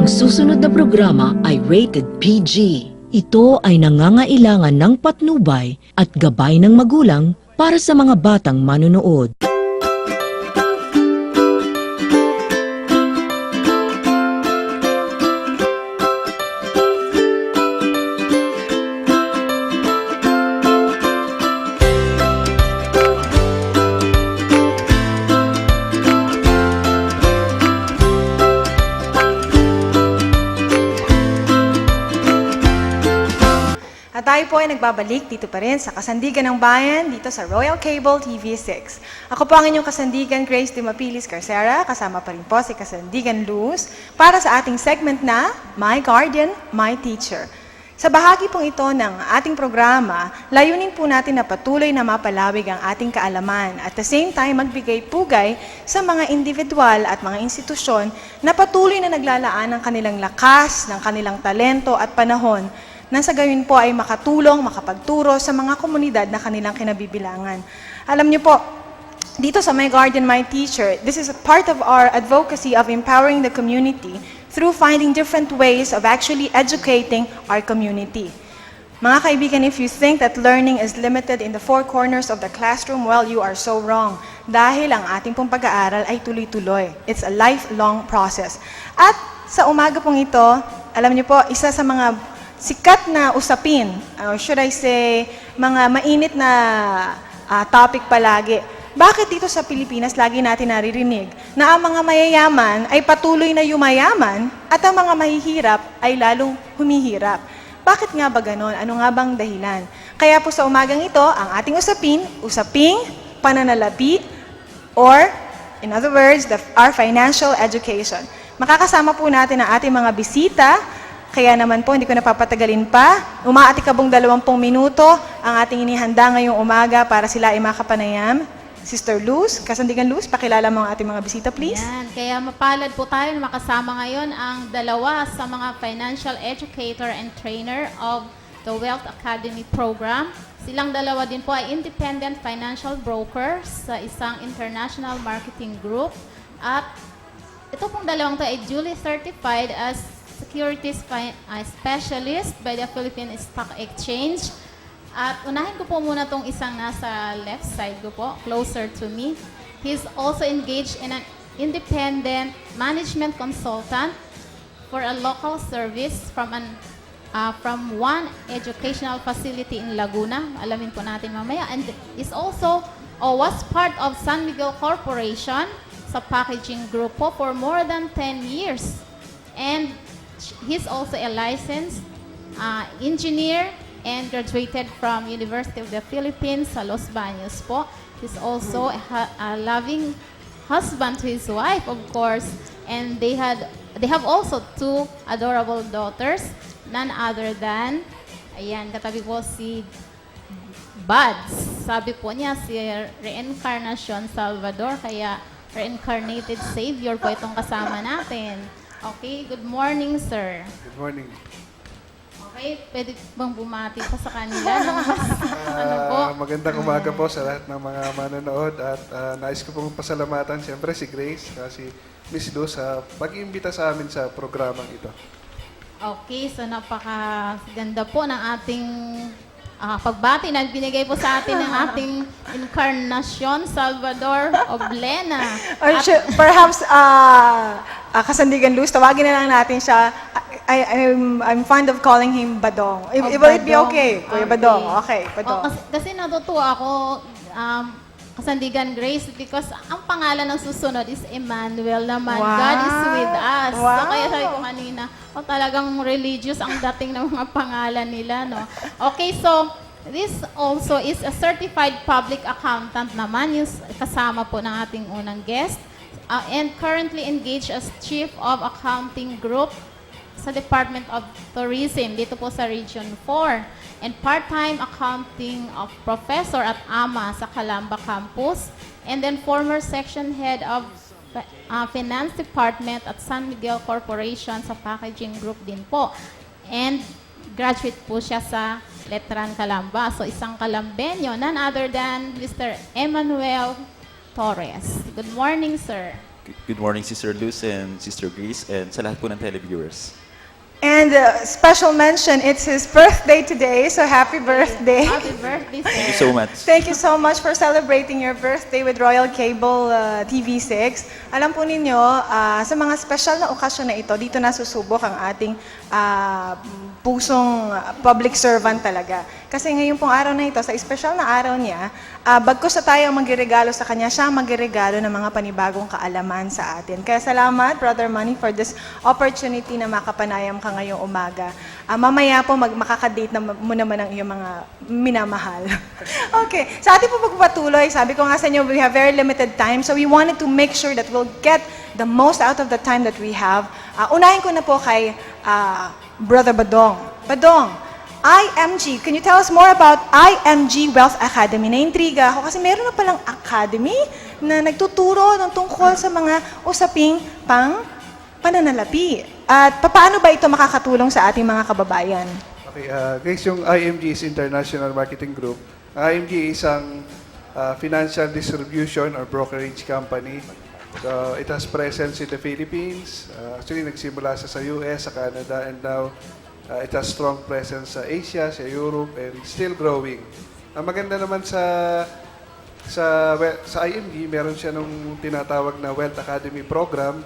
Ang susunod na programa ay rated PG. Ito ay nangangailangan ng patnubay at gabay ng magulang para sa mga batang manonood. At tayo po ay nagbabalik dito pa rin sa Kasandigan ng Bayan, dito sa Royal Cable TV6. Ako po ang inyong kasandigan, Grace de Mapilis Carcera, kasama pa rin po si Kasandigan Luz, para sa ating segment na My Guardian, My Teacher. Sa bahagi pong ito ng ating programa, layunin po natin na patuloy na mapalawig ang ating kaalaman at the same time magbigay pugay sa mga individual at mga institusyon na patuloy na naglalaan ng kanilang lakas, ng kanilang talento at panahon nang sa gayon po ay makatulong, makapagturo sa mga komunidad na kanilang kinabibilangan. Alam niyo po, dito sa My Guardian, My Teacher, this is a part of our advocacy of empowering the community through finding different ways of actually educating our community. Mga kaibigan, if you think that learning is limited in the four corners of the classroom, well, you are so wrong. Dahil ang ating pong pag-aaral ay tuloy-tuloy. It's a lifelong process. At sa umaga pong ito, alam niyo po, isa sa mga sikat na usapin, should I say, mga mainit na topic palagi. Bakit dito sa Pilipinas lagi natin naririnig na ang mga mayayaman ay patuloy na yumayaman at ang mga mahihirap ay lalong humihirap? Bakit nga ba ganon? Ano nga bang dahilan? Kaya po sa umagang ito, ang ating usaping pananalapi, or in other words, our financial education. Makakasama po natin ang ating mga bisita. Kaya naman po, hindi ko napapatagalin pa. Umaatikabong 20 minuto ang ating inihanda ngayong umaga para sila ay makapanayam. Sister Luz, Kasandigan Luz, pakilala mo ang ating mga bisita, please. Yan. Kaya mapalad po tayo na makasama ngayon ang dalawa sa mga financial educator and trainer of the Wealth Academy program. Silang dalawa din po ay independent financial brokers sa isang international marketing group. At ito pong dalawang to ay duly certified as securities specialist by the Philippine Stock Exchange. At unahin ko po muna tong isang nasa left side ko po, closer to me. He's also engaged in an independent management consultant for a local service from one educational facility in Laguna. Alamin po natin mamaya. And is also was part of San Miguel Corporation sa packaging group po for more than 10 years. And he's also a licensed engineer and graduated from University of the Philippines sa Los Baños po. He's also a loving husband to his wife, of course. And they have also two adorable daughters, none other than, ayan, katabi po si Buds. Sabi po niya si Reincarnacion Salvador, kaya Reincarnated Savior po itong kasama natin. Okay, good morning, sir. Good morning. Okay, pwede bang bumati pa sa kanila? Ano po? Magandang umaga po sa lahat ng mga manonood at nais ko pong pasalamatan siyempre si Grace si Miss Luz sa pag-iimbita sa amin sa programang ito. Okay, so napakaganda po ng ating pagbati na binigay po sa atin ng ating Encarnacion Salvador Oblena. Or perhaps, Kasandigan Luz, tawagin na lang natin siya. I'm fond of calling him Badong. Will it be okay? Kuya Badong. Okay, Badong. Kasi natutuwa ako, Kasandigan Grace, because ang pangalan ng susunod is Emmanuel naman. Wow. God is with us. Wow. So kaya sabi ko kanina, talagang religious ang dating ng mga pangalan nila, no? Okay, so this also is a certified public accountant naman, yung kasama po ng ating unang guest. And currently engaged as Chief of Accounting Group sa Department of Tourism dito po sa Region 4. And part-time accounting of professor at AMA sa Calamba Campus. And then former section head of Finance Department at San Miguel Corporation sa Packaging Group din po. And graduate po siya sa Letran Calamba. So isang Calambenyo, none other than Mr. Emmanuel Torres. Good morning, sir. Good morning, Sister Luz and Sister Grace, and sa lahat po ng televiewers. And special mention, it's his birthday today, so happy birthday. Happy birthday, sir. Thank you so much. Thank you so much for celebrating your birthday with Royal Cable TV6. Alam po ninyo, sa mga special na okasyon na ito, dito nasusubok ang ating pusong public servant talaga. Kasi ngayon pong araw na ito, sa special na araw niya, bagkus na tayo magregalo sa kanya, siya magregalo ng mga panibagong kaalaman sa atin. Kaya salamat, Brother Manny, for this opportunity na makapanayam ka ngayong umaga. Mamaya po makakadate na mo naman ang iyong mga minamahal. Okay, sa ating po pagpapatuloy, sabi ko nga sa inyo, we have very limited time, so we wanted to make sure that we'll get the most out of the time that we have. Unahin ko na po kay Brother Badong. Badong, IMG, can you tell us more about IMG Wealth Academy? Naintriga ako kasi meron na palang academy na nagtuturo ng tungkol sa mga usaping pananalapi. At paano ba ito makakatulong sa ating mga kababayan? Okay, guys, yung IMG is International Marketing Group. IMG is isang financial distribution or brokerage company. So, it has presence in the Philippines. Actually, nagsimula sa US, sa Canada, and now it has strong presence sa Asia, sa Europe, and still growing. Ang maganda naman sa IMG, meron siya nung tinatawag na Wealth Academy Program.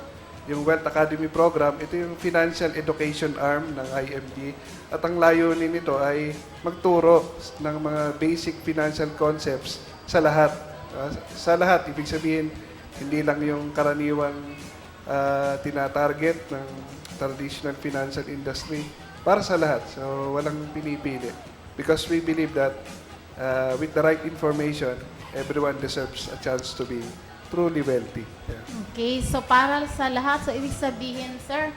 Yung Wealth Academy Program, ito yung financial education arm ng IMG. At ang layunin nito ay magturo ng mga basic financial concepts sa lahat. Sa lahat, ibig sabihin, hindi lang yung karaniwang tinatarget ng traditional financial industry, para sa lahat. So, walang pinipili. Because we believe that with the right information, everyone deserves a chance to be truly wealthy. Yeah. Okay, so para sa lahat, so ibig sabihin, sir,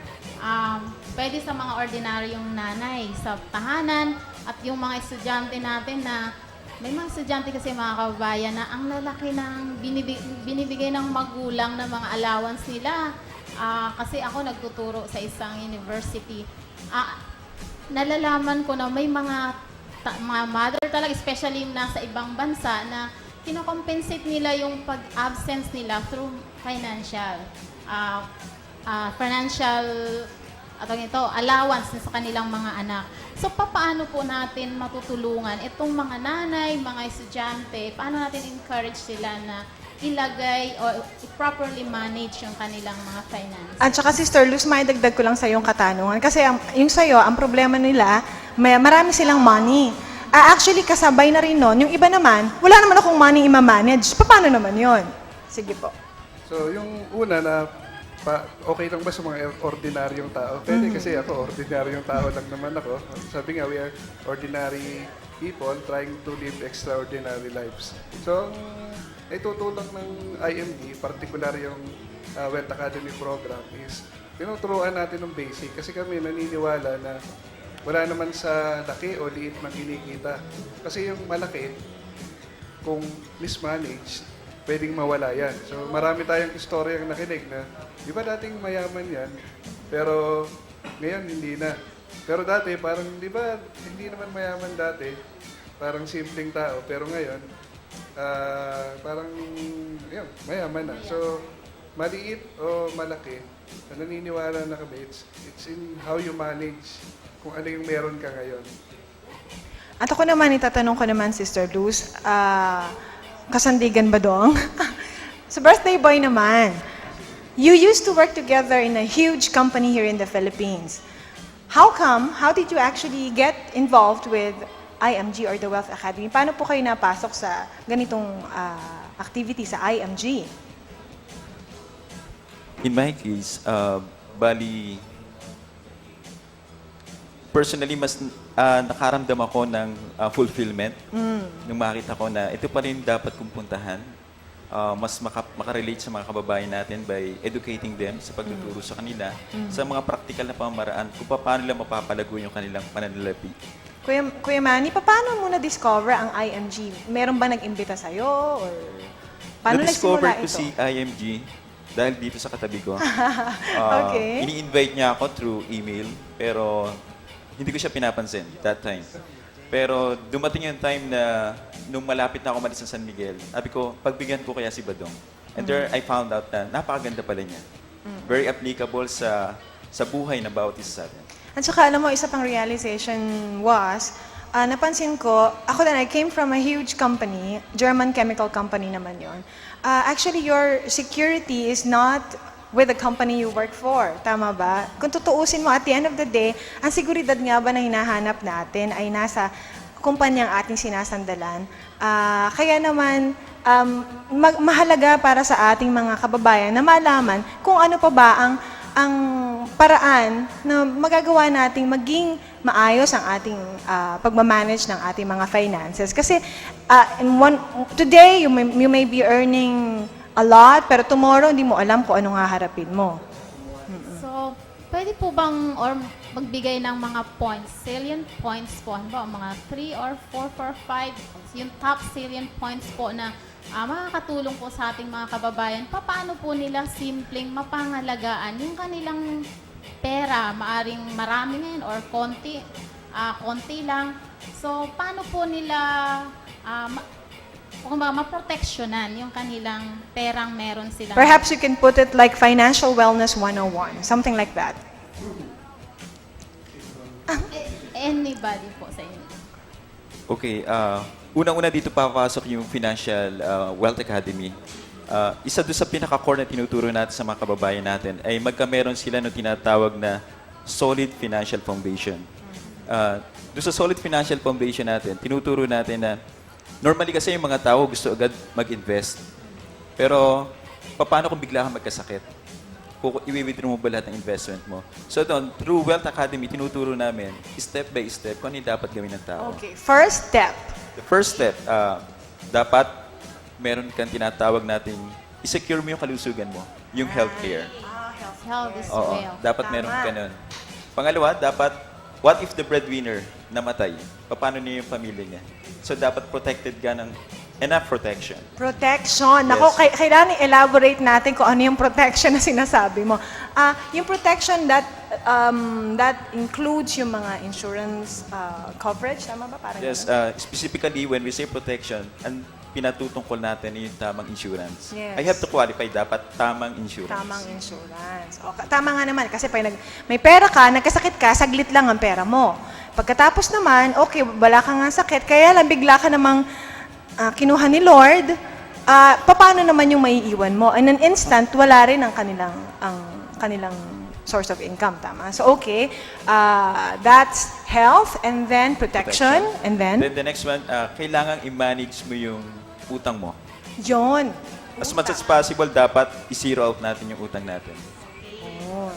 pwede sa mga ordinaryong nanay sa tahanan at yung mga estudyante natin na may mga estudyante kasi mga kababayan na ang lalaki ng binibigay ng magulang na mga allowance nila. Kasi ako nagtuturo sa isang university. Nalalaman ko na may mga mother talaga, especially nasa ibang bansa, na kinocompensate nila yung pag-absence nila through financial allowance sa kanilang mga anak. So, paano po natin matutulungan itong mga nanay, mga estudyante, paano natin encourage sila na ilagay o properly manage yung kanilang mga finance? At saka, Sister Luz, maidagdag ko lang sa iyong katanungan. Kasi yung sa'yo, ang problema nila, marami silang money. Actually, kasabay na rin nun. Yung iba naman, wala naman akong money i-manage. Paano naman yon? Sige po. So, yung una na, okay lang ba sa mga ordinaryong tao? Pwede kasi ako, ordinaryong tao lang naman ako. Sabi nga, we are ordinary people trying to live extraordinary lives. So, ang itutulong ng IMG, particular yung Wealth Academy program, is tinuturuan natin ng basic. Kasi kami naniniwala na wala naman sa laki o liit ng kinikita. Kasi yung malaki, kung mismanaged, pwedeng mawala yan. So marami tayong istorya ang nakinig na, di ba dating mayaman yan, pero ngayon hindi na. Pero dati, parang, di ba, hindi naman mayaman dati, parang simpleng tao, pero ngayon, parang, yun, mayaman na. So, maliit o malaki, naniniwala na kami, it's in how you manage kung ano yung meron ka ngayon. At ako naman, itatanong ko naman, Sister Luz, kasandigan ba dong? Sa birthday boy naman, you used to work together in a huge company here in the Philippines. How did you actually get involved with IMG or the Wealth Academy? Paano po kayo napasok sa ganitong activity sa IMG? In my case, personally, mas nakaramdam ako ng fulfillment nung makita ko na ito pa rin dapat kong puntahan. Mas makarelate sa mga kababayan natin by educating them sa pagtuturo sa kanila sa mga practical na pamamaraan kung paano nila mapapalago yung kanilang pananalapi. Kuya Manny, paano mo na-discover ang IMG? Meron ba nag-imbita sa'yo? Or paano Na-discover nagsimula ko ito? si IMG dahil dito sa katabi ko. Okay. Ini-invite niya ako through email, pero hindi ko siya pinapansin that time. Pero dumating yung time na nung malapit na ako umalis sa San Miguel, sabi ko, pagbigyan ko kaya si Badong. And there I found out na napakaganda pala niya. Very applicable sa buhay ng bawat isa sa atin. At saka alam mo, isa pang realization was, napansin ko, ako din, I came from a huge company, German chemical company naman yon. Actually, your security is not with the company you work for. Tama ba? Kung tutuusin mo, at the end of the day, ang seguridad nga ba na hinahanap natin ay nasa kumpanyang ating sinasandalan. Kaya naman, mahalaga para sa ating mga kababayan na malaman kung ano pa ba ang paraan na magagawa nating maging maayos ang ating pagmamanage ng ating mga finances. Kasi today, you may be earning a lot, pero tomorrow, hindi mo alam kung anong haharapin mo. So, pwede po bang or magbigay ng mga points, salient points po, ano ba, mga 3 or 4 or 5, yung top salient points po na makakatulong po sa ating mga kababayan, paano po nila simpleng mapangalagaan yung kanilang pera, maaring marami ngayon or konti lang. So, paano po nila maproteksyonan yung kanilang perang meron silang? Perhaps you can put it like Financial Wellness 101, something like that. Anybody po sa inyo? Okay, unang-una dito papasok yung Financial Wealth Academy. Isa doon sa pinaka-core na tinuturo natin sa mga kababayan natin ay magkameron sila ng tinatawag na Solid Financial Foundation. Doon sa Solid Financial Foundation natin, tinuturo natin na normally kasi yung mga tao gusto agad mag-invest. Pero, paano kung bigla kang magkasakit? I-withdraw mo ba lahat ng investment mo? So doon, through Wealth Academy, tinuturo namin, step by step, kung ano yung dapat gawin ng tao. Okay, first step. The first step, dapat meron kang tinatawag nating i-secure mo yung kalusugan mo, yung healthcare. Health is Oo, wealth. dapat Tama. meron ka nun. Pangalawa, dapat, what if the breadwinner namatay? Paano niya yung pamilya niya? So, dapat protected ka ng enough protection. Protection. Yes. Nako, kailangan i-elaborate natin kung ano yung protection na sinasabi mo. Yung protection that includes yung mga insurance coverage, tama ba? Parang Yes, ganun? specifically when we say protection, ang pinatutungkol natin ay yung tamang insurance. Yes. I have to qualify, dapat tamang insurance. Tamang insurance. Okay, tama nga naman, kasi pag may pera ka, nagkasakit ka, saglit lang ang pera mo. Pagkatapos naman, okay, wala ka nga sakit, kaya lang bigla ka namang kinuha ni Lord, paano naman yung maiiwan mo? In an instant, wala rin ang kanilang source of income, tama? So, okay, that's health, and then protection, and then Then the next one, kailangan i-manage mo yung utang mo. yun. As much as possible, dapat i-zero out natin yung utang natin. Oh,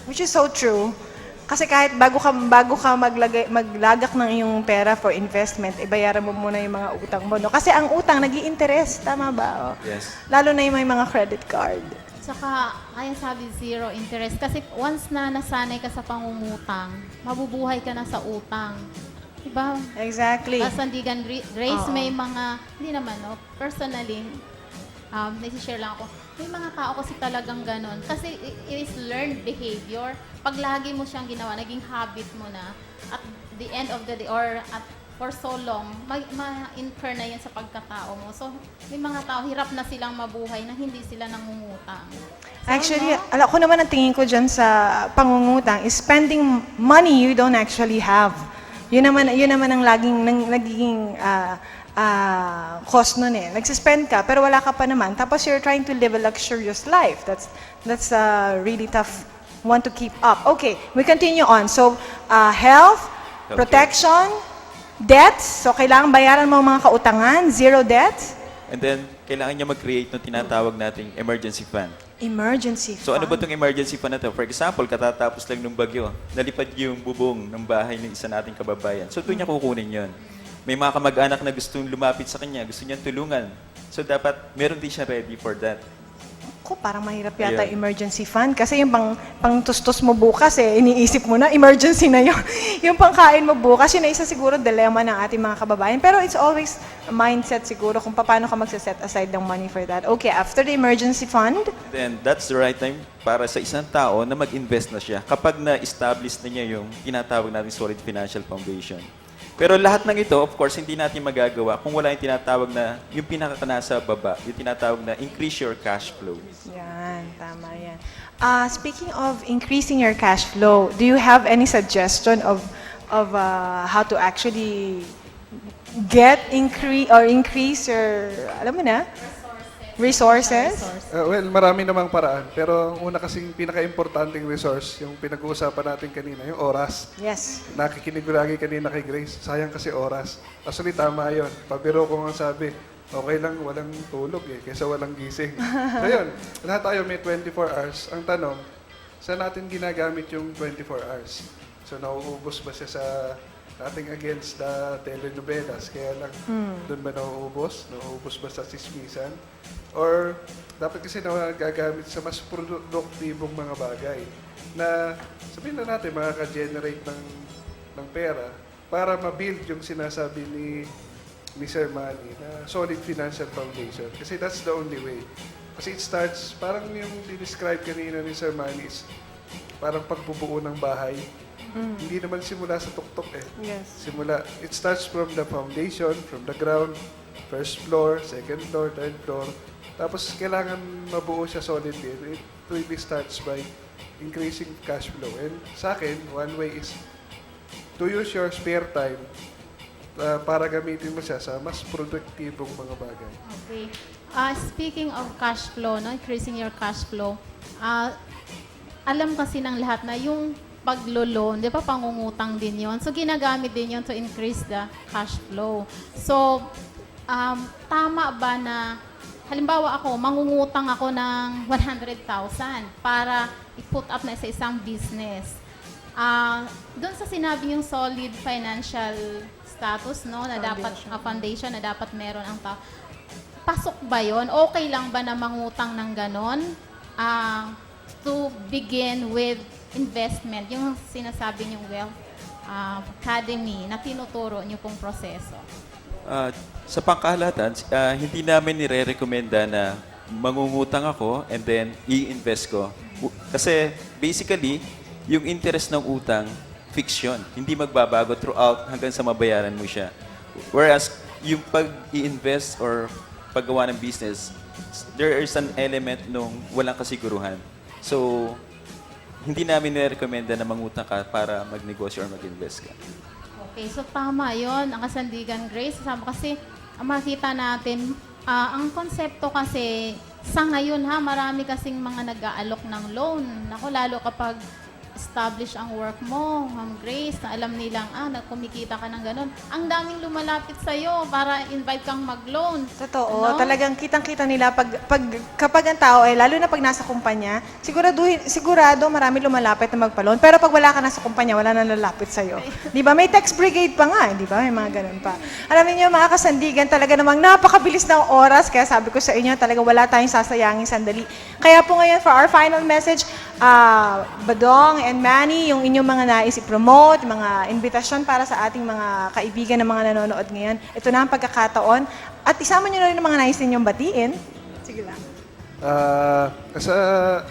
which is so true. Kasi kahit bago ka maglagak ng iyong pera for investment, ibayaran mo muna yung mga utang mo. No? Kasi ang utang, nag-i-interest. Tama ba? Oh. Yes. Lalo na yung may mga credit card. Tsaka, kaya sabi zero interest. Kasi once na nasanay ka sa pangungutang, mabubuhay ka na sa utang. Diba? Exactly. Kasandigan Grace, Oo. may mga, hindi naman, no? Personally, naisishare lang ako, may mga tao kasi talagang ganon. Kasi it is learned behavior. Pag lagi mo siyang ginawa, naging habit mo na, at the end of the day, or for so long, ma-incur na yan sa pagkatao mo. So, may mga tao, hirap na silang mabuhay na hindi sila nangungutang. So, Actually, no? ako naman ang tingin ko dyan sa pangungutang is spending money you don't actually have. Yun naman ang nagiging cost nun eh. Nagsispend ka, pero wala ka pa naman. Tapos you're trying to live a luxurious life. That's really tough one to keep up. Okay, we continue on. So, health, Healthcare. protection, debts. So, kailangan bayaran mo ang mga kautangan, zero debts. And then, kailangan niya mag-create ng tinatawag nating emergency fund. Emergency So ano ba fund. itong emergency fund na to? For example, katatapos lang ng bagyo, nalipad yung bubong ng bahay ng isa nating kababayan. So doon niya kukunin yon. May mga kamag-anak na gustong lumapit sa kanya, gusto niyang tulungan. So dapat meron din siya ready for that. Ko, parang mahirap yata Ayun. emergency fund. Kasi yung pang tustos mo bukas iniisip mo na, emergency na yun. Yung pangkain mo bukas, yun na isa siguro dilemma ng ating mga kababayan. Pero it's always a mindset siguro kung paano ka magsaset aside ng money for that. Okay, after the emergency fund, Then that's the right time para sa isang tao na mag-invest na siya kapag na-establish na niya yung tinatawag nating solid financial foundation. Pero lahat ng ito, of course, hindi natin magagawa kung wala yung tinatawag na, yung nasa baba, yung tinatawag na increase your cash flow. Yan, tama yan. Speaking of increasing your cash flow, do you have any suggestion of how to actually increase your, alam mo na? Resources? Well, marami namang paraan. Pero ang una kasing pinaka-importanting resource, yung pinag-uusapan natin kanina, yung oras. Yes. Nakikinig ko lagi kanina kay Grace, sayang kasi oras. Actually, tama yun. Pabiro ko nga sabi, okay lang walang tulog kaysa walang gising. So yun, lahat tayo may 24 hours. Ang tanong, saan natin ginagamit yung 24 hours? So nauubos ba siya sa ating against the telenovelas? Kaya lang, doon ba nauubos? Nauubos ba sa sismisan? Or dapat kasi gagamit sa mas produktibong mga bagay na sabihin na natin makaka-generate ng pera para ma-build yung sinasabi ni Sir Manny na solid financial foundation. Kasi that's the only way. Kasi it starts, parang yung describe kanina ni Sir Manny is parang pagbubuo ng bahay. Hindi naman simula sa tuktok Yes. It starts from the foundation, from the ground, first floor, second floor, third floor. Tapos kailangan mabuo siya solid din. It really starts by increasing cash flow. And sa akin, one way is to use your spare time para gamitin mo siya sa mas produktibong mga bagay. Okay. Speaking of cash flow, no, increasing your cash flow, alam kasi ng lahat na yung paglo-loan, di ba, pangungutang din yon. So, ginagamit din yon to increase the cash flow. So, tama ba na, halimbawa ako, mangungutang ako ng 100,000 para i-put up na sa isang business. Doon sa sinabi yung solid financial status, no, na dapat, foundation na dapat meron ang tao. Pasok ba yon? Okay lang ba na mangutang ng ganon? To begin with investment, yung sinasabi niyong Wealth Academy na tinuturo niyo pong proseso. Sa pangkahalatan, hindi namin nire-recommenda na mangungutang ako and then i-invest ko. Kasi basically, yung interest ng utang, fiction. Hindi magbabago throughout hanggang sa mabayaran mo siya. Whereas, yung pag-i-invest or paggawa ng business, there is an element nung walang kasiguruhan. So, hindi namin nire-recommenda na mangutang ka para magnegosyo or mag-invest ka. Okay, so tama yon ang Kasandigan Grace. Kasi makita natin, ang konsepto kasi sa ngayon marami kasing mga nag-aalok ng loan. Naku, lalo kapag establish ang work mo, Ma'am Grace, na alam nilang, kumikita ka ng ganun. Ang daming lumalapit sa'yo para invite kang mag-loan. Totoo. Ano? Talagang kitang-kita nila kapag ang tao lalo na pag nasa kumpanya, sigurado marami lumalapit na magpa-loan. Pero pag wala ka na sa kumpanya, wala na lalapit sa'yo. Di ba? May tax brigade pa nga, di ba? May mga ganun pa. Alam niyo, mga kasandigan, talaga namang napakabilis ng oras. Kaya sabi ko sa inyo, talaga wala tayong sasayangin sandali. Kaya po ngayon, for our final message, Badong and Manny, yung inyong mga nais i-promote, mga invitasyon para sa ating mga kaibigan na mga nanonood ngayon. Ito na ang pagkakataon. At isama nyo na rin ang mga nais ninyong batiin. Sige lang.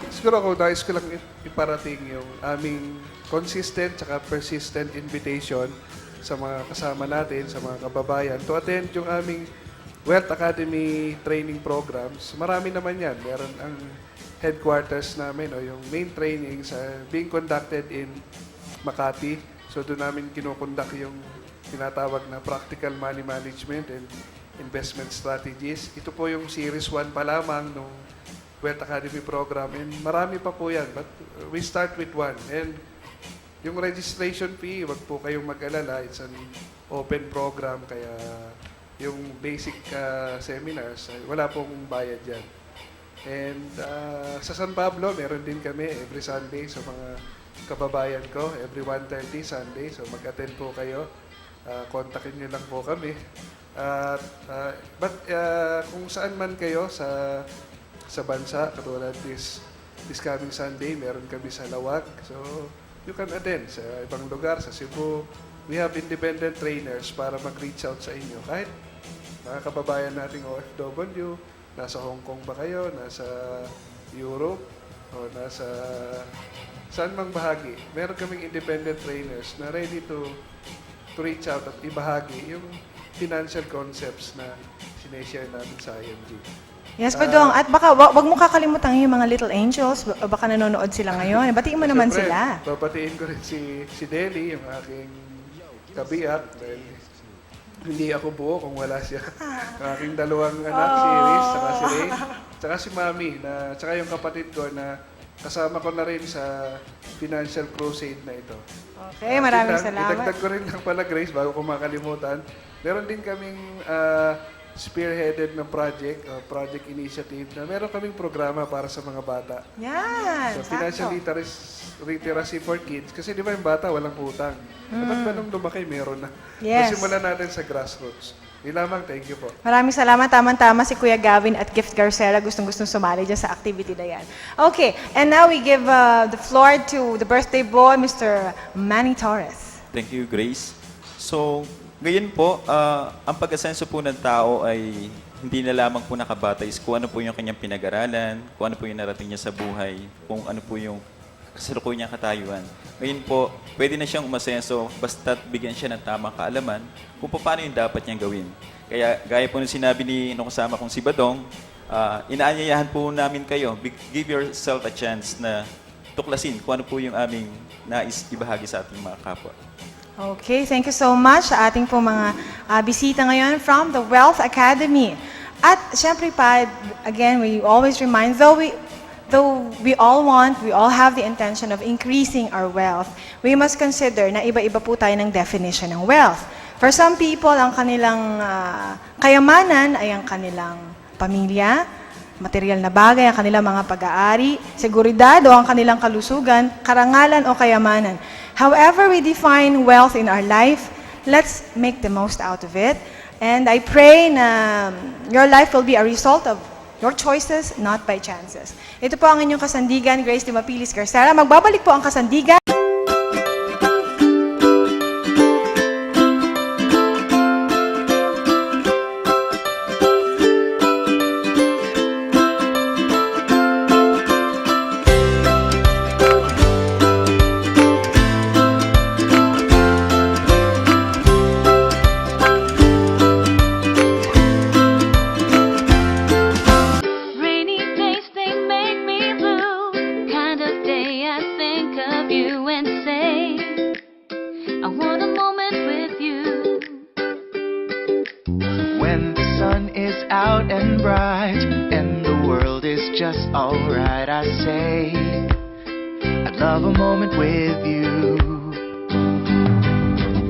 Siguro ako, nais ko lang iparating yung aming consistent at persistent invitation sa mga kasama natin, sa mga kababayan, to attend yung aming Wealth Academy training programs. Marami naman yan. Meron ang headquarters namin o yung main trainings being conducted in Makati. So doon namin kinukondak yung tinatawag na practical money management and investment strategies. Ito po yung series 1 pa lamang ng Wealth Academy program and marami pa po yan. But we start with 1. And yung registration fee, wag po kayong mag-alala. It's an open program kaya yung basic seminars, wala pong bayad yan. And sa San Pablo, meron din kami every Sunday sa mga kababayan ko, every 1:30 Sunday. So mag-attend po kayo. Kontakin nyo lang po kami. But kung saan man kayo sa bansa, katulad this coming Sunday, meron kami sa Lawag. So you can attend sa ibang lugar, sa Cebu. We have independent trainers para mag-reach out sa inyo. Kahit mga kababayan nating OFW, nasa Hong Kong ba kayo, nasa Europe, o nasa saan mang bahagi. Meron kaming independent trainers na ready to to reach out at ibahagi yung financial concepts na sineshare namin sa IMG. Yes, Padong. At baka, wag mo kakalimutan yung mga Little Angels. Baka nanonood sila ngayon. Batiin mo naman Siyempre, sila. babatiin ko rin si Deli, yung aking kabiyak. Dahil hindi ako buo kung wala siya. Ang aking dalawang anak, si Iris, saka si Ray. Saka si Mami, saka yung kapatid ko na kasama ko na rin sa financial crusade na ito. Okay, maraming Yun lang, salamat. Idagdag ko rin lang pala, Grace, bago ko makalimutan. Meron din kaming spearheaded na project initiative na meron kaming programa para sa mga bata. Yan, So, financial sakto. literacy for kids. Kasi di ba yung bata walang utang? Dapat ba nung lumaki, meron na? Yes. Simulan natin sa grassroots. Yun lamang, thank you po. Maraming salamat. Tama-tama si Kuya Gavin at Gift Garcera. Gustong-gustong sumali dyan sa activity na yan. Okay, and now we give the floor to the birthday boy, Mr. Manny Torres. Thank you, Grace. So, ngayon po, ang pag-asenso po ng tao ay hindi na lamang po nakabatay kung ano po yung kanyang pinag-aralan, kung ano po yung narating niya sa buhay, kung ano po yung kasalukuyan niyang katayuan. Ngayon po, pwede na siyang umasenso basta't bigyan siya ng tamang kaalaman kung paano yung dapat niyang gawin. Kaya gaya po nung sinabi nung kasama kong si Badong, inaanyayahan po namin kayo, give yourself a chance na tuklasin kung ano po yung aming nais ibahagi sa ating mga kapwa. Okay, thank you so much sa ating po mga bisita ngayon from the Wealth Academy. At syempre pa, again, we always remind, though we all have the intention of increasing our wealth, we must consider na iba-iba po tayo ng definition ng wealth. For some people, ang kanilang kayamanan ay ang kanilang pamilya, material na bagay, ang kanilang mga pag-aari, seguridad o ang kanilang kalusugan, karangalan o kayamanan. However we define wealth in our life, let's make the most out of it. And I pray na your life will be a result of your choices, not by chances. Ito po ang inyong kasandigan, Grace de Mapilis Garcera. Magbabalik po ang kasandigan. Rainy days, they make me blue. Kind of day I think of you and say, I want a moment with you. When the sun is out and bright and the world is just alright, I say, I'd love a moment with you.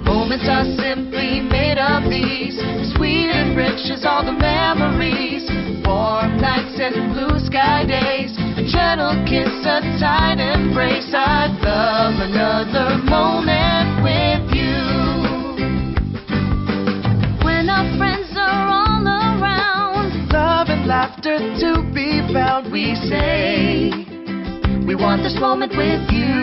Moments are simply made of these, sweet and rich as all the memories. Warm nights and blue sky days, a gentle kiss, a tight embrace. I'd love another moment with you. When our friends are all around, Love and laughter to be found, we say, we want this moment with you.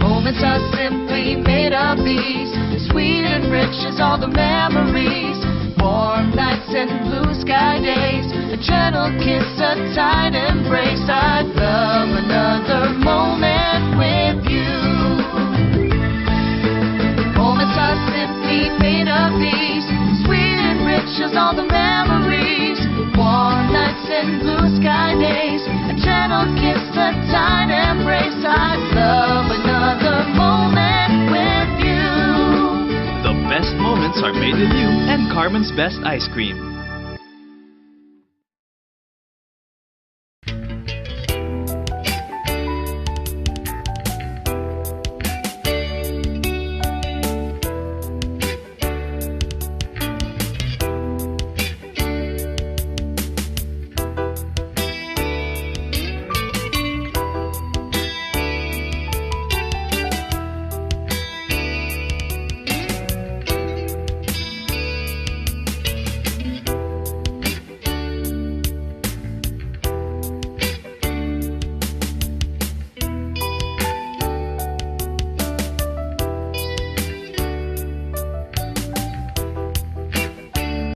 Moments are simply made of these, sweet and rich as all the memories. Warm nights and blue sky days, a gentle kiss, a tight embrace. I'd love another moment with you. Moments are simply made of these, sweet and rich as all the memories. Warm nights and blue sky days, a gentle kiss, a tight embrace. I'd love another moment with you. The best moments are made with you and Carmen's Best Ice Cream.